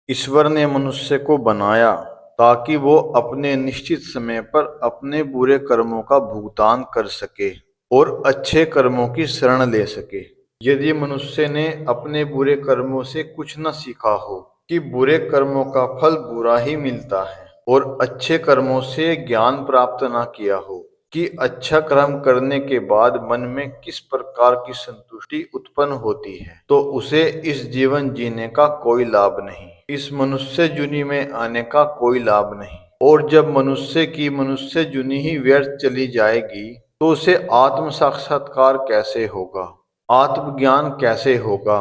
ईश्वर ने मनुष्य को बनाया ताकि वो अपने निश्चित समय पर अपने बुरे कर्मों का भुगतान कर सके और अच्छे कर्मों की शरण ले सके। यदि मनुष्य ने अपने बुरे कर्मों से कुछ न सीखा हो कि बुरे कर्मों का फल बुरा ही मिलता है और अच्छे कर्मों से ज्ञान प्राप्त न किया हो कि अच्छा कर्म करने के बाद मन में किस प्रकार की संतुष्टि उत्पन्न होती है, तो उसे इस जीवन जीने का कोई लाभ नहीं, इस मनुष्य जुनी में आने का कोई लाभ नहीं। और जब मनुष्य की मनुष्य जुनी ही व्यर्थ चली जाएगी तो उसे आत्म साक्षात्कार कैसे होगा, आत्मज्ञान कैसे होगा।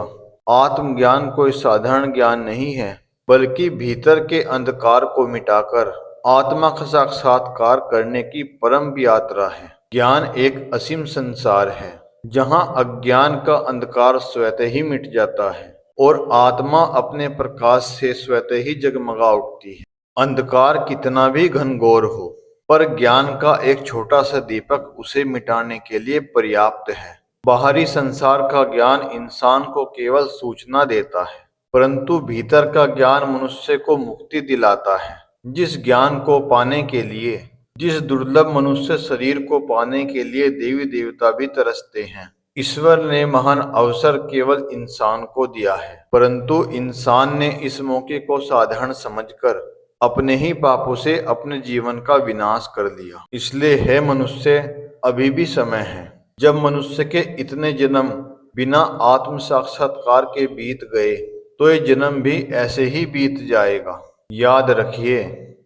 आत्मज्ञान कोई साधारण ज्ञान नहीं है, बल्कि भीतर के अंधकार को मिटाकर आत्मा का साक्षात्कार करने की परम यात्रा है। ज्ञान एक असीम संसार है जहाँ अज्ञान का अंधकार स्वतः ही मिट जाता है और आत्मा अपने प्रकाश से स्वतः ही जगमगा उठती है। अंधकार कितना भी घनघोर हो, पर ज्ञान का एक छोटा सा दीपक उसे मिटाने के लिए पर्याप्त है। बाहरी संसार का ज्ञान इंसान को केवल सूचना देता है, परंतु भीतर का ज्ञान मनुष्य को मुक्ति दिलाता है। जिस ज्ञान को पाने के लिए, जिस दुर्लभ मनुष्य शरीर को पाने के लिए देवी देवता भी तरसते हैं, ईश्वर ने महान अवसर केवल इंसान को दिया है, परंतु इंसान ने इस मौके को साधारण समझकर अपने ही पापों से अपने जीवन का विनाश कर लिया। इसलिए है मनुष्य, अभी भी समय है जब मनुष्य के इतने जन्म बिना आत्म साक्षात्कार के बीत गए तो ये जन्म भी ऐसे ही बीत जाएगा। याद रखिए,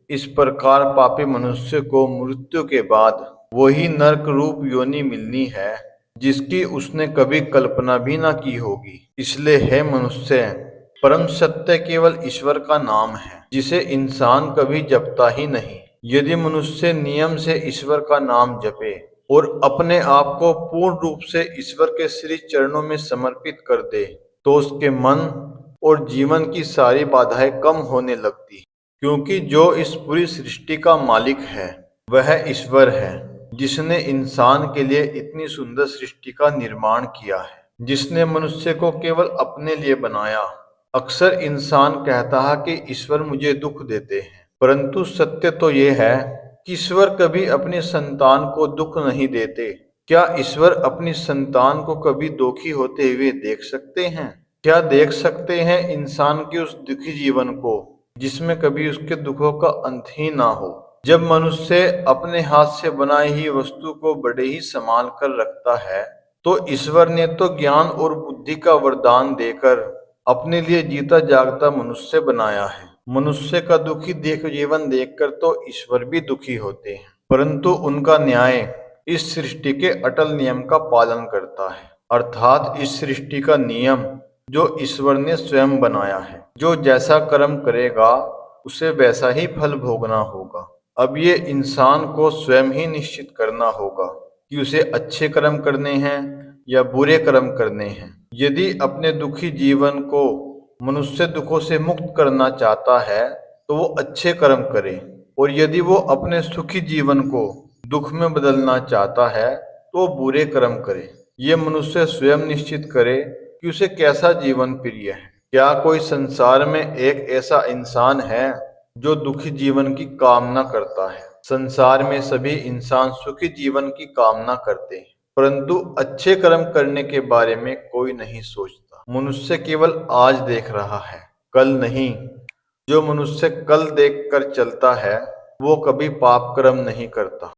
इस प्रकार पापी मनुष्य को मृत्यु के बाद वही नरक रूप योनि मिलनी है जिसकी उसने कभी कल्पना भी ना की होगी। इसलिए है मनुष्य, परम सत्य केवल ईश्वर का नाम है जिसे इंसान कभी जपता ही नहीं। यदि मनुष्य नियम से ईश्वर का नाम जपे और अपने आप को पूर्ण रूप से ईश्वर के श्री चरणों में समर्पित कर दे तो उसके मन और जीवन की सारी बाधाएं कम होने लगती, क्योंकि जो इस पूरी सृष्टि का मालिक है वह ईश्वर है, जिसने इंसान के लिए इतनी सुंदर सृष्टि का निर्माण किया है, जिसने मनुष्य को केवल अपने लिए बनाया। अक्सर इंसान कहता है कि ईश्वर मुझे दुख देते हैं, परंतु सत्य तो यह है कि ईश्वर कभी अपनी संतान को दुख नहीं देते। क्या ईश्वर अपनी संतान को कभी दुखी होते हुए देख सकते हैं? क्या देख सकते हैं इंसान के उस दुखी जीवन को जिसमें कभी उसके दुखों का अंत ही ना हो? जब मनुष्य अपने हाथ से बनाई हुई वस्तु को बड़े ही संभाल कर रखता है तो ईश्वर ने तो ज्ञान और बुद्धि का वरदान देकर अपने लिए जीता जागता मनुष्य बनाया है। मनुष्य का दुखी जीवन देखकर तो ईश्वर भी दुखी होते हैं, परंतु उनका न्याय इस सृष्टि के अटल नियम का पालन करता है, अर्थात इस सृष्टि का नियम जो ईश्वर ने स्वयं बनाया है। जो जैसा कर्म करेगा उसे वैसा ही फल भोगना होगा। अब ये इंसान को स्वयं ही निश्चित करना होगा कि उसे अच्छे कर्म करने हैं या बुरे कर्म करने हैं। यदि अपने दुखी जीवन को मनुष्य दुखों से मुक्त करना चाहता है तो वो अच्छे कर्म करे, और यदि वो अपने सुखी जीवन को दुख में बदलना चाहता है तो बुरे कर्म करे। ये मनुष्य स्वयं निश्चित करे कि उसे कैसा जीवन प्रिय है। क्या कोई संसार में एक ऐसा इंसान है जो दुखी जीवन की कामना करता है? संसार में सभी इंसान सुखी जीवन की कामना करते हैं, परंतु अच्छे कर्म करने के बारे में कोई नहीं सोचता। मनुष्य केवल आज देख रहा है, कल नहीं। जो मनुष्य कल देखकर चलता है वो कभी पाप कर्म नहीं करता।